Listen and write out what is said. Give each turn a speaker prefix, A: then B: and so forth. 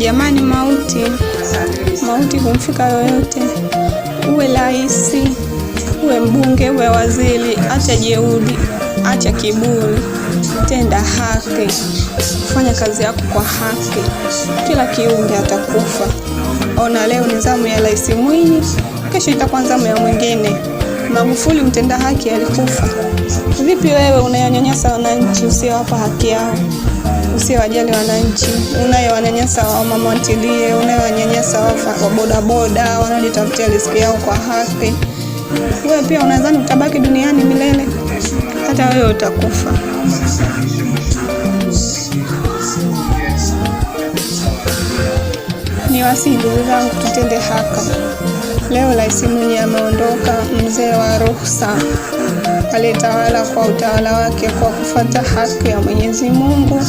A: Jamani, mauti kumfika yoyote, uwe rais, uwe mbunge, uwe waziri. Acha jeuri, acha kiburi, tenda haki, fanya kazi yako kwa haki. Kila kiumbe atakufa. Ona, leo ni zamu ya Rais Mwinyi, kesho itakuwa zamu ya mwingine. Magufuli mtenda haki alikufa. Vipi wewe unayanyanyasa wananchi, usiowapa haki yao, usiowajali wananchi, unayowanyanyasa wa mama ntilie, unayowanyanyasa wa bodaboda wanajitafutia riziki yao kwa haki? Wewe pia unadhani utabaki duniani milele? Hata wewe utakufa. Ni wasihi ndugu zangu, tutende haki. Leo Rais Mwinyi ameondoka, mzee wa ruhusa, alitawala kwa utawala wake kwa kufuata haki ya Mwenyezi Mungu.